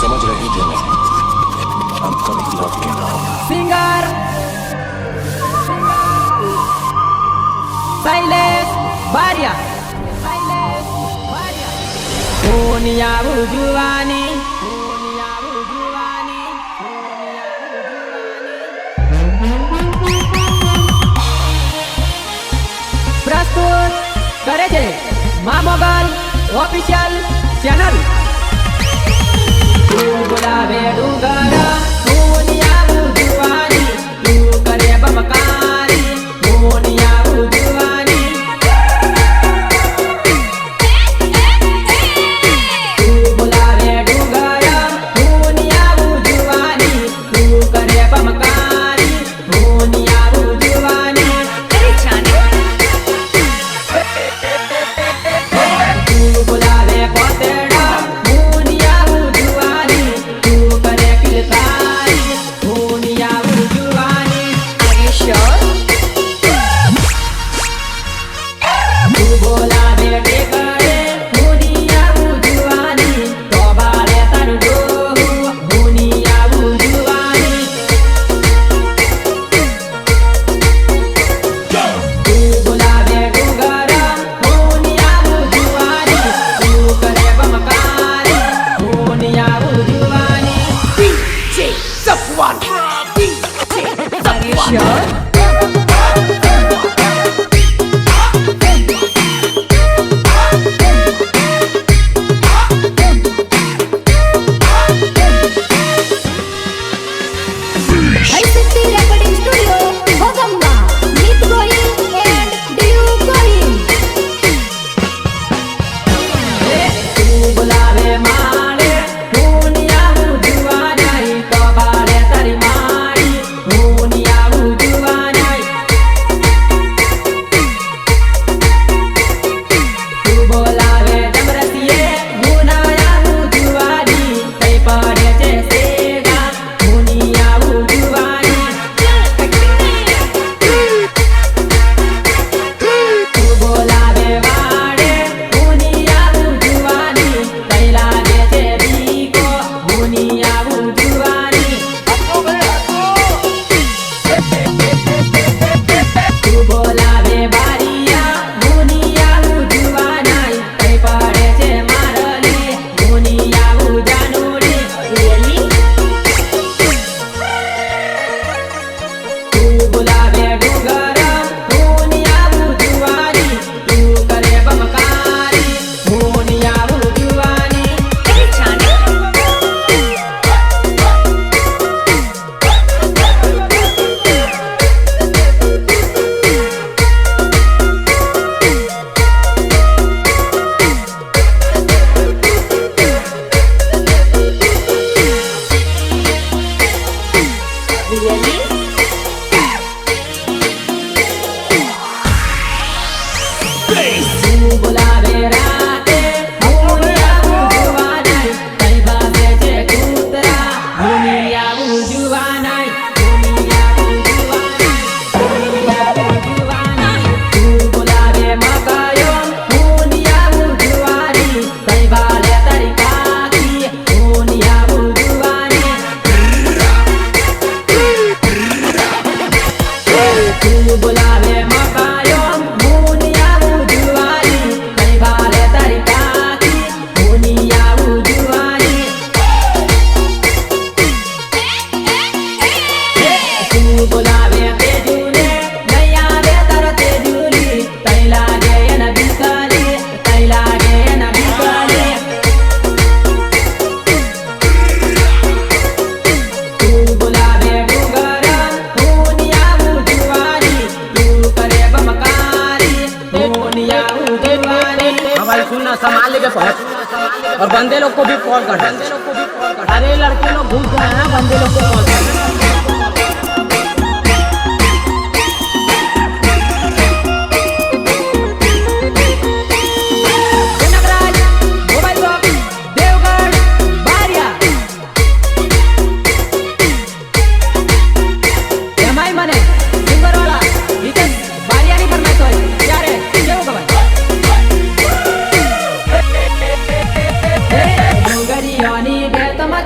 समझ रहे थे ना, हम कभी लौट के ना आए। सिंगर शैलेश बारिया दुनिया जुवानी प्रस्तुत करे છે મા મોગલ ઓફિશિયલ ચેનલ તું બોલાવે ડુંગર દુનિયા જુવાની તું કરે બમકારી દુનિયા જુવાની તું બોલાવે ડુંગર દુનિયા જુવાની તું કરે બમકારી દુનિયા જુવાની બોલાવે કોતેડા દુનિયા જુવાની તું કરે કિલકારી દુનિયા જુવાની તું બોલાવે ટેકડે દુનિયા જુવાની તો બારે તન જોહું દુનિયા જુવાની તું બોલાવે ડુંગર દુનિયા જુવાની તું કરે બમકારી દુનિયા જુવાની DJ Safwan City Recording Studio, Bogamba, Meet Going and Dew Going. તું બોલાવે માળે દુનિયા જુવાની તો બારે તારી માળી દુનિયા જુવાની તું બોલાવે જમરતીએ દુનિયા જુવાની કઈ પડે છે સેગા દુનિયા જુવાની તું બોલાવે વાડે દુનિયા જુવાની કઈ લાગે છે બીકો દુનિયા જુવાની તું બોલાવે બારિયા દુનિયા જુવાનાઈ કઈ પડે છે મારલી દુનિયા જાનુડી તું બોલાવે ડુંગર દુનિયા જુવાની તું કરે બમકારી દુનિયા જુવાની તું બોલાવે રાતે દુનિયા જુવાનાઈ કઈ ભાગે છે કૂતરા દુનિયા જુવાનાઈ દુનિયા જુવાનાઈ તું બોલાવે મકાયો દુનિયા જુવાની કઈ ભાગે તારી કાકી દુનિયા જુવાની તું બોલાવે મકાયો દુનિયા જુવાની કઈ ભાગે તારી કાકી દુનિયા જુવાની તું બોલાવે તેજુને નહીં આવે તારો તેજુલી તઈ લાગે એના બીકલી તઈ લાગે એના બીકલી તું બોલાવે ડુંગર દુનિયા જુવાની તું કરે બમકારી દુનિયા જુવાની हमारे सुनना संभाल लेके पहुंच और बंदे लोग को भी कॉल कर अरे लड़के लोग घुस गए हैं बंदे लोग को कॉल कर જનકરાજ મોબાઈલ શોપ દેવગઢ બારિયા એમાંય મને સિંગરવાળા રીતેશ બારિયાની ફરમાઈશ હોય ત્યારે કેવું ખબર ડુંગરીઓની ભેટમાં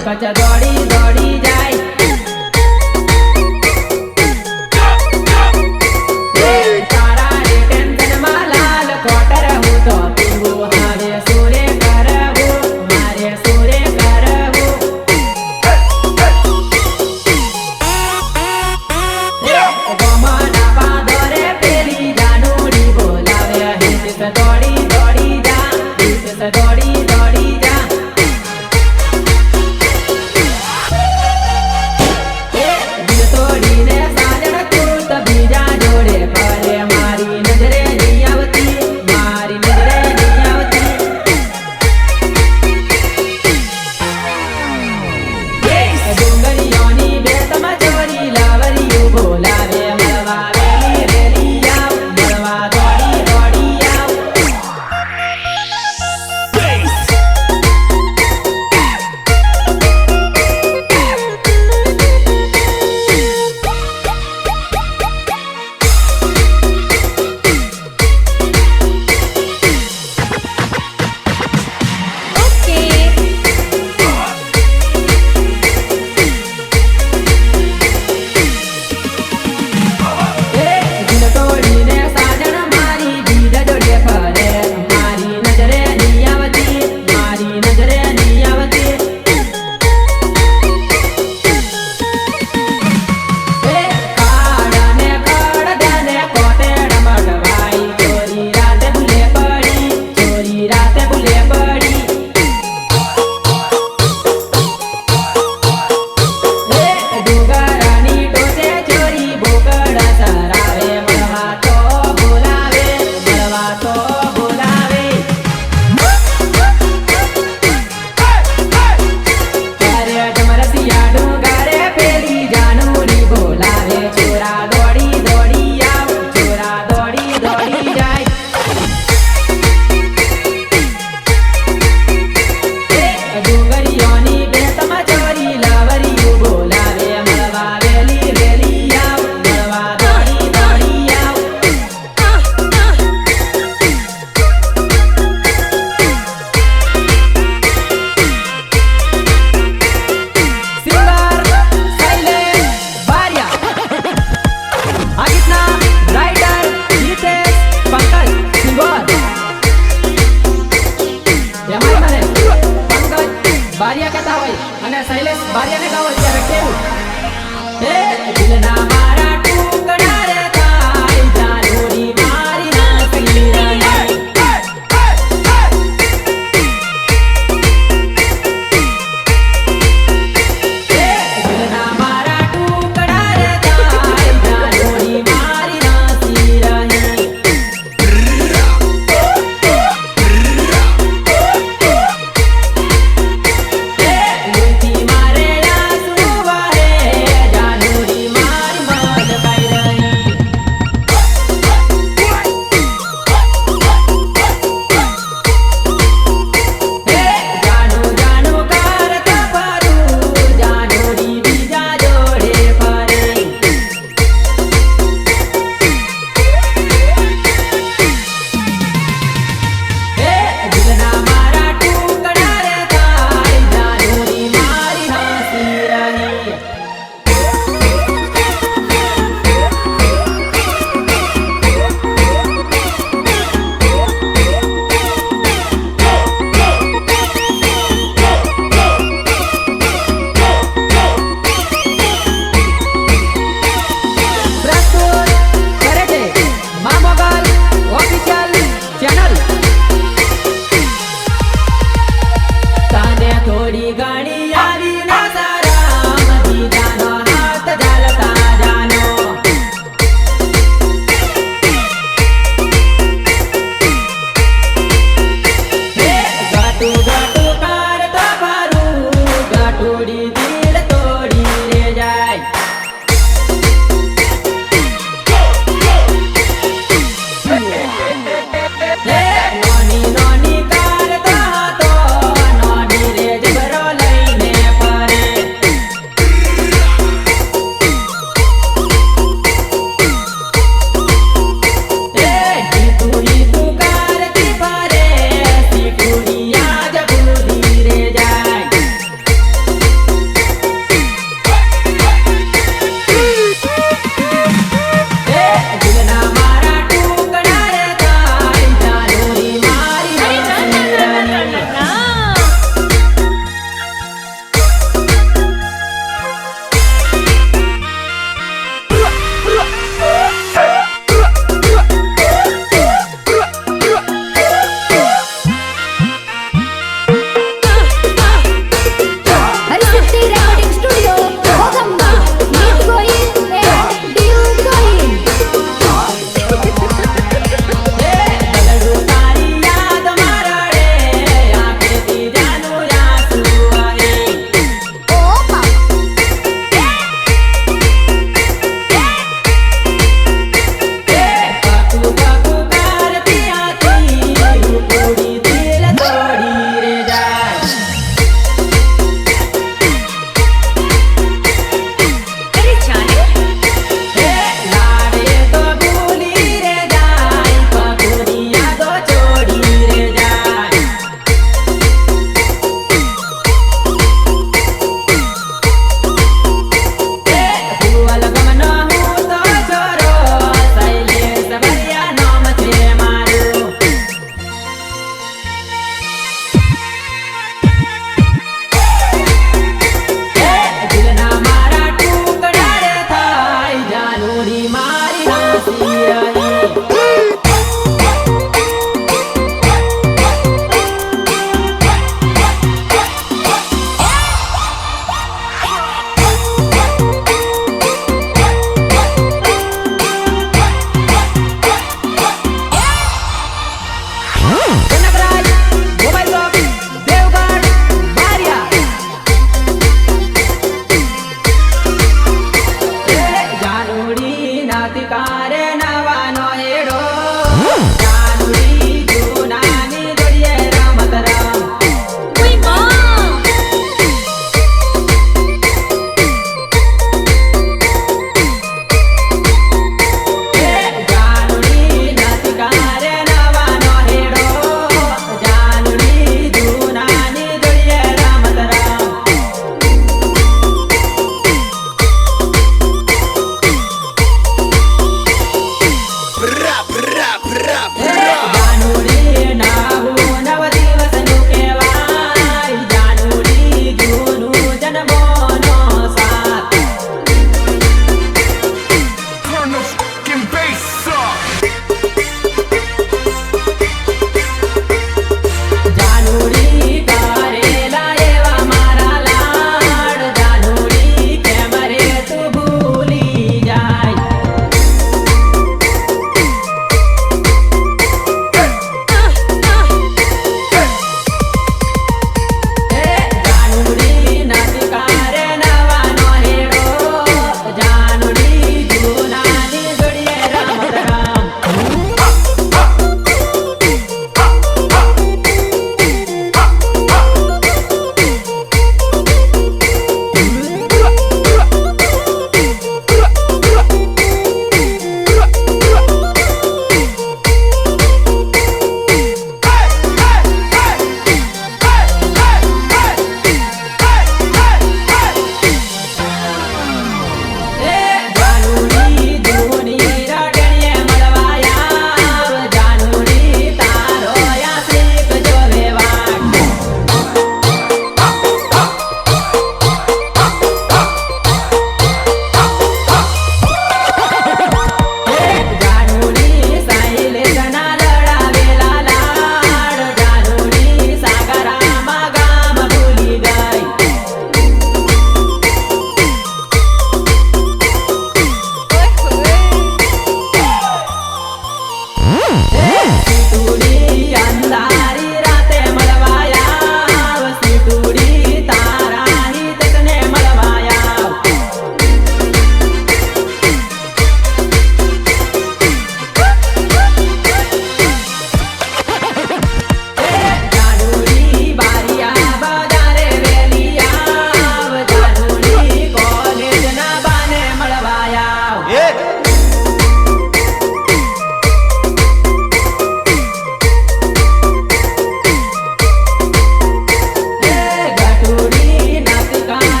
પછી દોડી દોડી જાય તારા રે ટેન્શનમાં લાલ કોટર હું તો પીવું હવે સુરે કરવું મારે સુરે કરવું ગોમાના પાદરે પેલી જાનુડી બોલાવે હિત દોડી દોડી જા હિત દોડી દોડી જા દિલ તોડીને સાજણ તું તો બીજા જોડે ફરે મારી નજરે નહીં આવતી મારી નજરે નહીં આવતી ડુંગરીઓની બે ચોરી લાવરીયું બોલાવે મળવા વેલી રેલી આવ મળવા દોડી દોડી આવ ઓકે દિલ તોડીને સાજણ મારી બીજા જોડે ફરે મારી નજરે નહીં આવતી મારી નજરે નહીં આવતી કાળાને કડદાને કોટેડ મડવાઈ ચોરી રાતે ભૂલે પડી ચોરી રાતે ભૂલે પડી ડુંગરાની ટોચે ચોરી બોકડ સરાવે મળવા તો બોલાવે મળવા તો બોલાવે ત્યારે જમરસિયા ડુંગરે પેલી જાનુડી બોલાવે ચોરા દોડી દોડી આવ ચોરા દોડી દોડી જાય ડુંગરીઓની બે ચોરી લાવરીયું બોલાવે મળવા વેલી રેલી આવ મળવા દોડી દોડી આવ સિંગર શૈલેષ બારિયા આ ગીતના રાઇટર હિતેશ પંકજ સિંગર એમાં મને પંકજ બારિયા કહેતા હોય અને શૈલેષ બારિયાને ગાવો ત્યારે કેવું દિલના મારા ટુકડા રે થાય જાનુડી મારી નાખી રહી દિલના મારા ટુકડા રે થાય જાનુડી મારી નાખી રહી લુંથી મારે આંસુ વહે જાનુડી મારી મન ગાઈ રહી જાનુ જાનુ કરતા ફરું જાનુડી બીજા જોડે ફરે દિલના મારા ટુકડા રે થાય જાનુડી મારી નાસી રહી પ્રસ્તુત કરે છે મા મોગલ ઓફિશિયલ ચેનલ તાને થોડી ઘણી આવી ના સારા મધી જાનો હાથ ઝાલતા જાનો ગાટુ ગાટુ કારતા ફરું ગાટુડી દિલ તોડી રે જાય નોની નોની કારતા તો નોની રે જબરો લઈને ફરે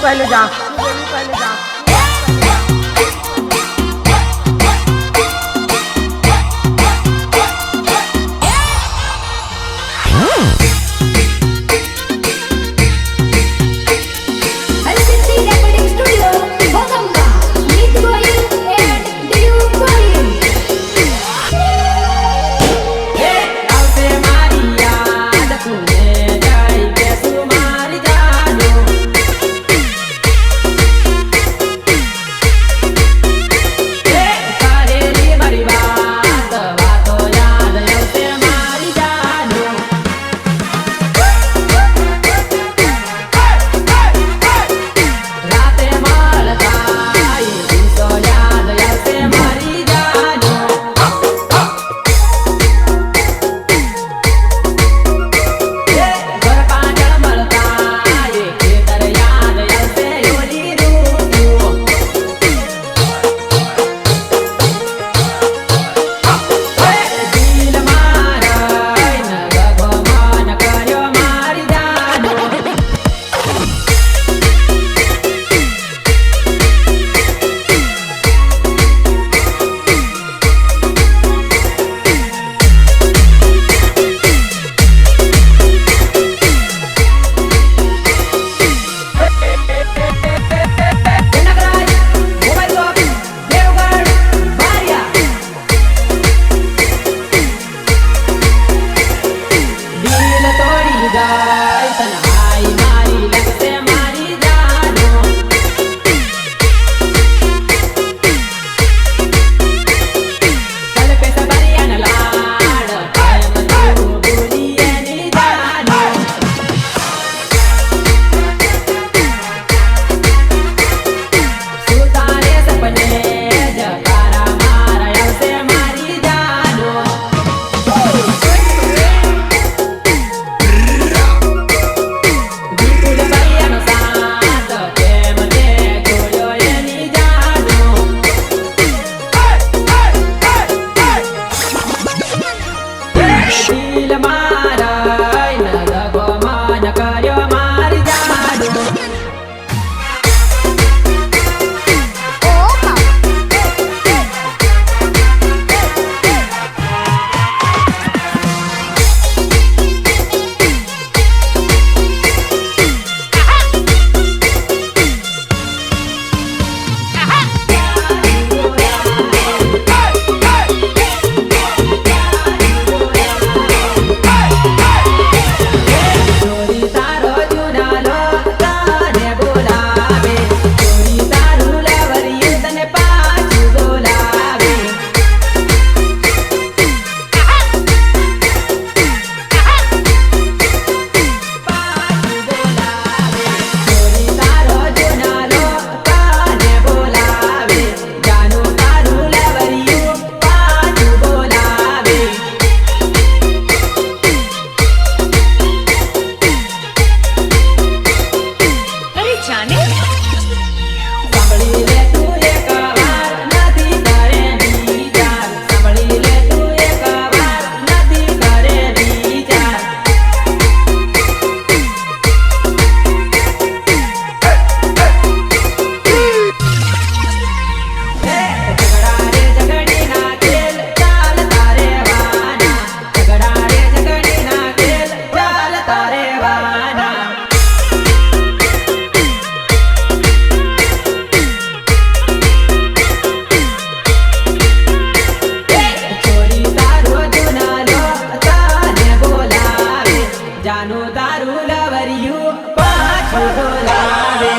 पहले जा। Harisinti Recording Studio, Bogamba, Meet Goyal and Diu Goyal. આવશે મારી યાદ તુને જાય બેસું મારી જાનો કરેલી મારી વાત વાતો યાદ આવશે મારી જાનો રાતે મળતા એ દિવસો યાદ આવશે મારી જાનો ઘર પાછળ મળતા એ ખેતર યાદ આવશે ઓલી રૂ દિલ મારા ન ભગવાન કર્યો મારી જાનો જનકરાજ મોબાઈલ શોપ દેવગઢ બારિયા દિલ તોડી જાય તન્હાઈ મારી લગશે મારી જાનો કલ્પે સબરિયાના લાડ પ્રેમ તું ભૂલી એની જાનો સુતારે સપને જકારા મારા આવશે મારી જાનો વિપુલ બરિયાનો સાથ પ્રેમ તે જોયો એની જાનો દિલ મારા ન ભગવાન કર્યો મારી જાનો Oha! ચોરી તારો જુનાલો તને બોલાવે ચોરી તારું લવરિયું તને પાછું બોલાવે પાછું બોલાવે ચોરી તારો જુનાલો તને બોલાવે જાનું તારું લવરિયું પાછું બોલાવે સાંભળી લે તું એક વાર નથી કરે વિચાર સાંભળી લે તું એક વાર નથી કરે વિચાર ઝઘડા રે ઝઘડી ના ખેલ ચાલતા રહેવાના ઝઘડા રે ઝઘડી ના ખેલ ચાલતા રહેવાના ચોરી તારો જુનાલો તને બોલાવે જાનું તારું લવરિયું પાછું બોલાવે